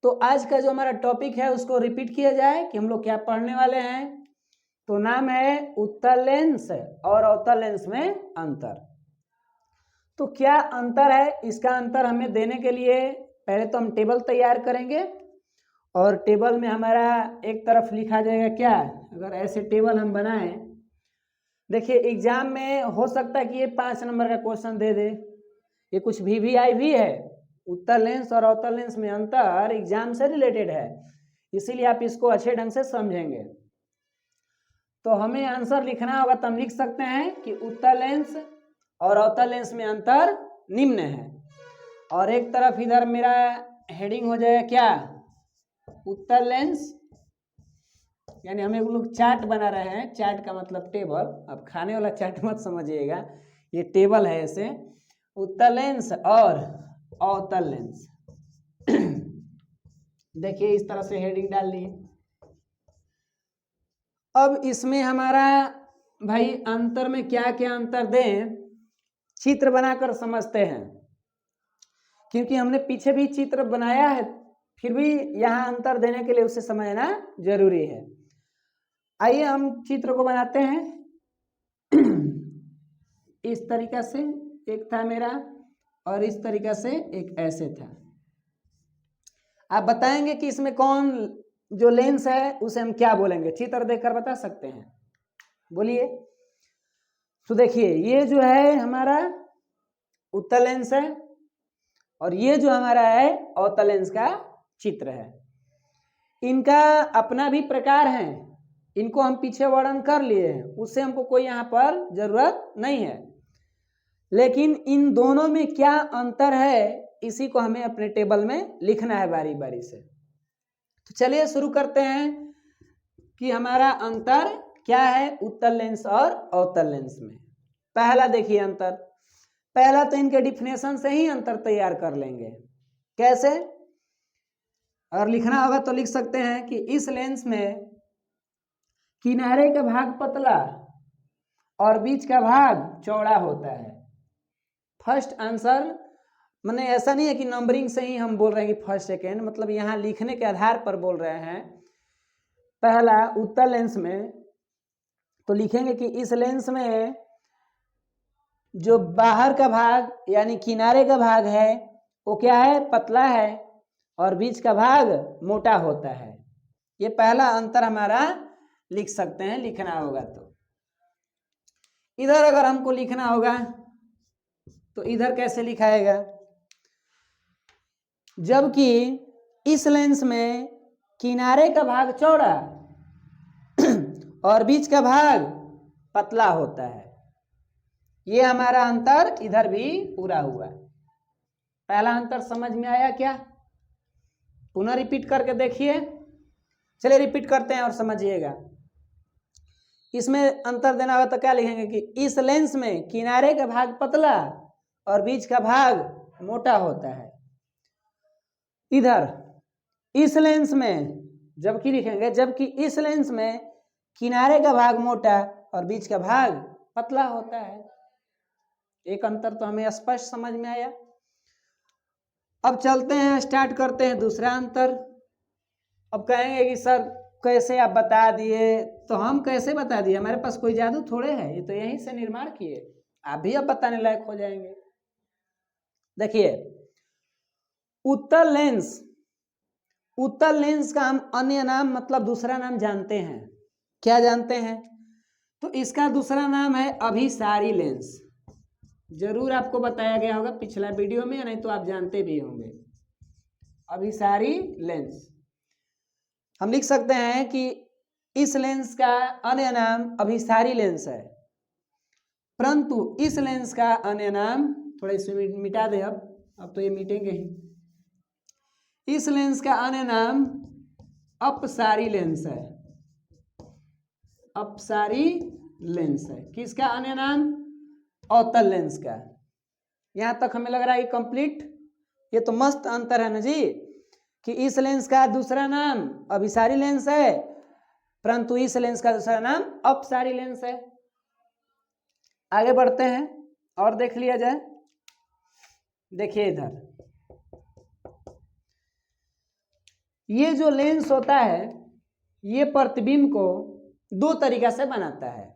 तो आज का जो हमारा टॉपिक है उसको रिपीट किया जाए कि हम लोग क्या पढ़ने वाले हैं। तो नाम है उत्तल लेंस और अवतल लेंस में अंतर। तो क्या अंतर है, इसका अंतर हमें देने के लिए पहले तो हम टेबल तैयार करेंगे और टेबल में हमारा एक तरफ लिखा जाएगा क्या, अगर ऐसे टेबल हम बनाएं, देखिए एग्जाम में हो सकता है कि ये 5 नंबर का क्वेश्चन दे दे, ये कुछ VVI भी है। उत्तल लेंस और अवतल लेंस में अंतर एग्जाम से रिलेटेड है, इसीलिए आप इसको अच्छे ढंग से समझेंगे। तो हमें आंसर लिखना होगा, तो हम लिख सकते हैं कि उत्तल लेंस और अवतल लेंस में अंतर निम्न है। और एक तरफ इधर मेरा हेडिंग हो जाएगा क्या, उत्तल लेंस, यानी हम एक लोग चार्ट बना रहे हैं, चार्ट का मतलब टेबल, अब खाने वाला चार्ट मत समझिएगा, ये टेबल है ऐसे, उत्तल लेंस और अवतल लेंस। देखिए इस तरह से हेडिंग डाल ली। अब इसमें हमारा भाई अंतर में क्या क्या अंतर दें, चित्र बनाकर समझते हैं, क्योंकि हमने पीछे भी चित्र बनाया है, फिर भी यहाँ अंतर देने के लिए उसे समझना जरूरी है। आइए हम चित्र को बनाते हैं। इस तरीका से एक था मेरा और इस तरीका से एक ऐसे था। आप बताएंगे कि इसमें कौन जो लेंस है उसे हम क्या बोलेंगे, चित्र देखकर बता सकते हैं, बोलिए। तो देखिए ये जो है हमारा उत्तल लेंस है और ये जो हमारा है अवतल लेंस का चित्र है। इनका अपना भी प्रकार है, इनको हम पीछे वर्णन कर लिए हैं, उससे हमको कोई यहाँ पर जरूरत नहीं है। लेकिन इन दोनों में क्या अंतर है इसी को हमें अपने टेबल में लिखना है बारी बारी से। तो चलिए शुरू करते हैं कि हमारा अंतर क्या है उत्तल लेंस और अवतल लेंस में। पहला देखिए अंतर, पहला तो इनके डिफिनेशन से ही अंतर तैयार कर लेंगे। कैसे, और लिखना होगा तो लिख सकते हैं कि इस लेंस में किनारे का भाग पतला और बीच का भाग चौड़ा होता है। फर्स्ट आंसर, मैंने ऐसा नहीं है कि नंबरिंग से ही हम बोल रहे हैं कि फर्स्ट सेकेंड, मतलब यहाँ लिखने के आधार पर बोल रहे हैं। पहला उत्तल लेंस में तो लिखेंगे कि इस लेंस में जो बाहर का भाग यानी किनारे का भाग है वो क्या है, पतला है, और बीच का भाग मोटा होता है। ये पहला अंतर हमारा लिख सकते हैं, लिखना होगा तो। इधर अगर हमको लिखना होगा तो इधर कैसे लिखाएगा, जबकि इस लेंस में किनारे का भाग चौड़ा और बीच का भाग पतला होता है। ये हमारा अंतर इधर भी पूरा हुआ। पहला अंतर समझ में आया क्या, पुनः रिपीट करके देखिए। चलिए रिपीट करते हैं और समझिएगा। इसमें अंतर देना होगा तो क्या लिखेंगे कि इस लेंस में किनारे का भाग पतला और बीच का भाग मोटा होता है। इधर इस लेंस में जबकि लिखेंगे, जबकि इस लेंस में किनारे का भाग मोटा और बीच का भाग पतला होता है। एक अंतर तो हमें स्पष्ट समझ में आया। अब चलते हैं, स्टार्ट करते हैं दूसरा अंतर। अब कहेंगे कि सर कैसे आप बता दिए, तो हम कैसे बता दिए, हमारे पास कोई जादू थोड़े है, ये तो यहीं से निर्माण किए, आप भी अब बताने लायक हो जाएंगे। देखिए उत्तल लेंस, उत्तल लेंस का हम अन्य नाम मतलब दूसरा नाम जानते हैं। क्या जानते हैं, तो इसका दूसरा नाम है अभिसारी लेंस। जरूर आपको बताया गया होगा पिछला वीडियो में, नहीं तो आप जानते भी होंगे। अभिसारी लेंस हम लिख सकते हैं कि इस लेंस का अन्य नाम अभिसारी लेंस है, परंतु इस लेंस का अन्य नाम, थोड़ा इसमें मिटा दे, अब तो ये मिटेंगे ही। इस लेंस का अन्य नाम अपसारी लेंस है। अपसारी लेंस है। किसका अन्य नाम, अवतल लेंस का। यहां तक हमें लग रहा है कंप्लीट। ये तो मस्त अंतर है ना जी, कि इस लेंस का दूसरा नाम अभिसारी लेंस है, परंतु इस लेंस का दूसरा नाम अपसारी लेंस है। आगे बढ़ते हैं और देख लिया जाए। देखिए इधर ये जो लेंस होता है ये प्रतिबिंब को दो तरीका से बनाता है।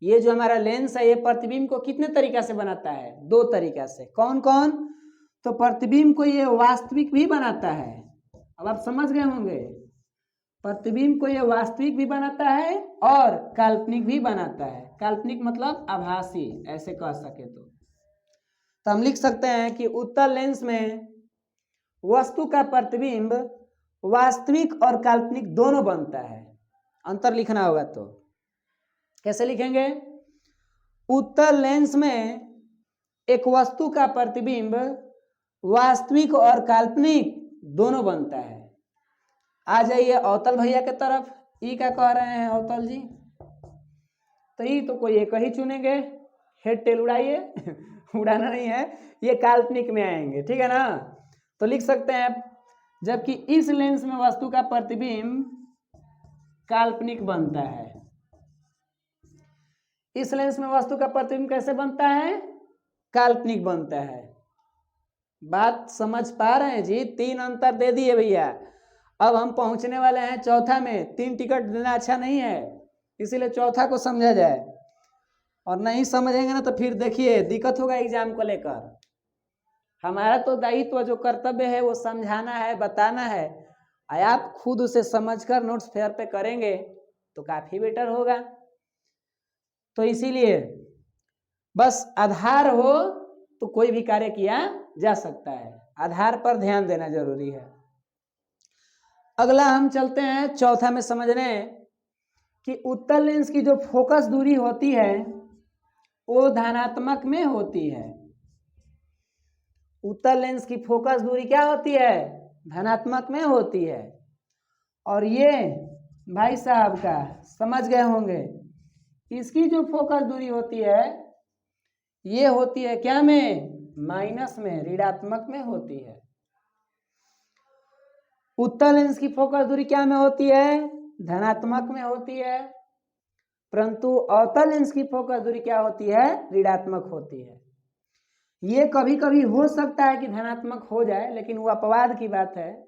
ये जो हमारा लेंस है ये प्रतिबिंब को कितने तरीका से बनाता है? दो तरीका से। कौन कौन? तो प्रतिबिंब को ये वास्तविक भी बनाता है। अब आप समझ गए होंगे, प्रतिबिंब को ये वास्तविक भी बनाता है और काल्पनिक भी बनाता है। काल्पनिक मतलब आभासी, ऐसे कह सके तो हम लिख सकते हैं कि उत्तल लेंस में वस्तु का प्रतिबिंब वास्तविक और काल्पनिक दोनों बनता है। अंतर लिखना होगा तो कैसे लिखेंगे? उत्तल लेंस में एक वस्तु का प्रतिबिंब वास्तविक और काल्पनिक दोनों बनता है। आ जाइए अवतल भैया के तरफ। ई क्या कह रहे हैं अवतल जी? तो ई तो कोई एक ही चुनेंगे, हेड टेल उड़ाइए उड़ाना नहीं है, ये काल्पनिक में आएंगे, ठीक है ना। तो लिख सकते हैं जबकि इस लेंस में वस्तु का प्रतिबिंब काल्पनिक बनता है। इस लेंस में वस्तु का प्रतिबिंब कैसे बनता है? काल्पनिक बनता है। बात समझ पा रहे हैं जी? तीन अंतर दे दिए भैया। अब हम पहुंचने वाले हैं चौथा में। तीन टिकट देना अच्छा नहीं है, इसीलिए चौथा को समझा जाए, और नहीं समझेंगे ना तो फिर देखिए दिक्कत होगा एग्जाम को लेकर। हमारा तो दायित्व जो कर्तव्य है वो समझाना है, बताना है, और आप खुद उसे समझकर नोट्स फेयर पे करेंगे तो काफी बेटर होगा। तो इसीलिए बस आधार हो तो कोई भी कार्य किया जा सकता है, आधार पर ध्यान देना जरूरी है। अगला हम चलते हैं चौथा में समझने कि उत्तल लेंस की जो फोकस दूरी होती है वो धनात्मक में होती है। उत्तल लेंस की फोकस दूरी क्या होती है? धनात्मक में होती है। और ये भाई साहब का समझ गए होंगे, इसकी जो फोकस दूरी होती है ये होती है क्या में? माइनस में, ऋणात्मक में होती है। उत्तल लेंस की फोकस दूरी क्या में होती है? धनात्मक में होती है। परंतु अवतल लेंस की फोकस दूरी क्या होती है? ऋणात्मक होती है। ये कभी कभी हो सकता है कि धनात्मक हो जाए, लेकिन वो अपवाद की बात है।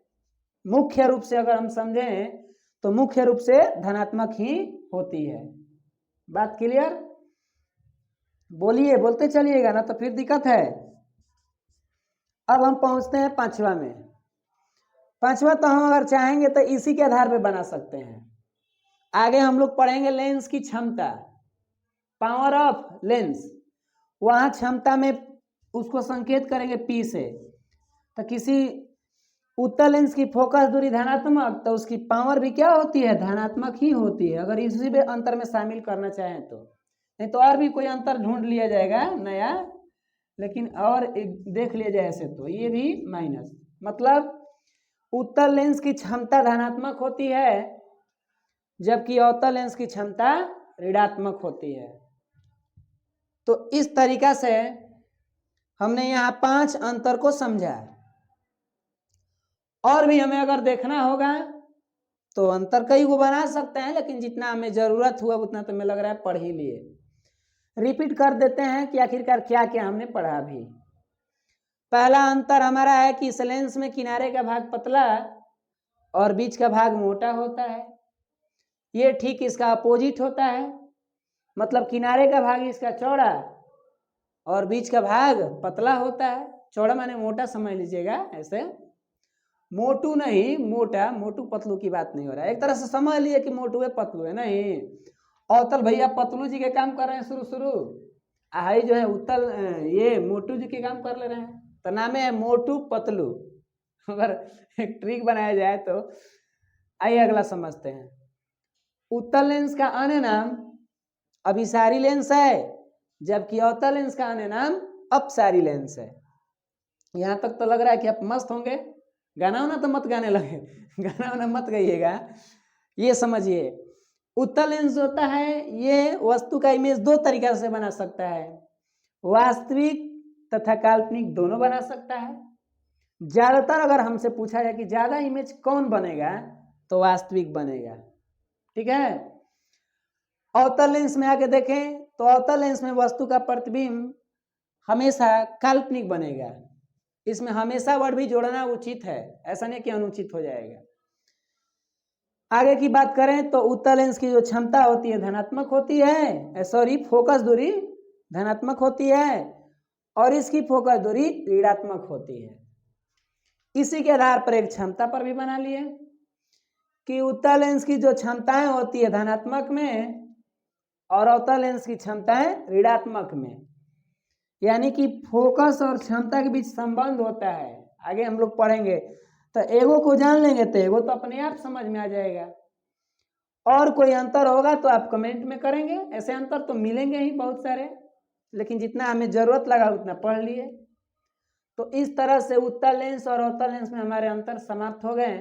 मुख्य रूप से अगर हम समझें तो मुख्य रूप से धनात्मक ही होती है। बात क्लियर? बोलिए, बोलते चलिएगा ना तो फिर दिक्कत है। अब हम पहुंचते हैं पांचवा में। पांचवा तो हम अगर चाहेंगे तो इसी के आधार पर बना सकते हैं। आगे हम लोग पढ़ेंगे लेंस की क्षमता, पावर ऑफ लेंस। वहां क्षमता में उसको संकेत करेंगे P से। तो किसी उत्तल लेंस की फोकस दूरी धनात्मक तो उसकी पावर भी क्या होती है? धनात्मक ही होती है, अगर इसी भी अंतर में शामिल करना चाहें तो। नहीं तो और भी कोई अंतर ढूंढ लिया जाएगा नया, लेकिन और एक देख लिया जाए ऐसे तो ये भी माइनस। मतलब उत्तल लेंस की क्षमता धनात्मक होती है जबकि अवतल लेंस की क्षमता ऋणात्मक होती है। तो इस तरीका से हमने यहाँ 5 अंतर को समझा। और भी हमें अगर देखना होगा तो अंतर कई को बना सकते हैं, लेकिन जितना हमें जरूरत हुआ उतना तो हमें लग रहा है पढ़ ही लिए। रिपीट कर देते हैं कि आखिरकार क्या क्या हमने पढ़ा भी। पहला अंतर हमारा है कि इस लेंस में किनारे का भाग पतला और बीच का भाग मोटा होता है। ये ठीक इसका अपोजिट होता है, मतलब किनारे का भाग इसका चौड़ा और बीच का भाग पतला होता है। चौड़ा माने मोटा समझ लीजिएगा, ऐसे मोटू नहीं, मोटा। मोटू पतलू की बात नहीं हो रहा है, एक तरह से समझ लिए कि मोटू है पतलू है नहीं। अवतल भैया पतलू जी के काम कर रहे हैं शुरू आई जो है उत्तल ये मोटू जी के काम कर ले रहे हैं, तो नाम है मोटू पतलू। अगर एक ट्रिक बनाया जाए तो आइए अगला समझते हैं। उत्तल लेंस का अन्य नाम अभिसारी लेंस है, जबकि अवतल लेंस का अन्य नाम अपसारी लेंस है। यहाँ तक तो लग रहा है कि आप मस्त होंगे। गाना वाना तो मत गाने लगे, गाना वाना मत गाइएगा। ये समझिए उत्तल लेंस होता है ये वस्तु का इमेज दो तरीका से बना सकता है, वास्तविक तथा काल्पनिक दोनों बना सकता है। ज्यादातर अगर हमसे पूछा जाए कि ज्यादा इमेज कौन बनेगा तो वास्तविक बनेगा, ठीक है। अवतल लेंस में आके देखें तो अवतल लेंस में वस्तु का प्रतिबिंब हमेशा काल्पनिक बनेगा, इसमें हमेशा वर्ड भी जोड़ना उचित है, ऐसा नहीं कि अनुचित हो जाएगा। आगे की बात करें तो उत्तल लेंस की जो क्षमता होती है धनात्मक होती है, सॉरी फोकस दूरी धनात्मक होती है और इसकी फोकस दूरी ऋणात्मक होती है। इसी के आधार पर एक क्षमता पर भी बना लिए कि उत्तल लेंस की जो क्षमताएं होती है धनात्मक में और अवतल लेंस की क्षमताएं ऋणात्मक में, यानी कि फोकस और क्षमता के बीच संबंध होता है। आगे हम लोग पढ़ेंगे तो एगो को जान लेंगे तो एगो तो अपने आप समझ में आ जाएगा, और कोई अंतर होगा तो आप कमेंट में करेंगे। ऐसे अंतर तो मिलेंगे ही बहुत सारे, लेकिन जितना हमें जरूरत लगा उतना पढ़ लिए। तो इस तरह से उत्तल लेंस और अवतल लेंस में हमारे अंतर समाप्त हो गए।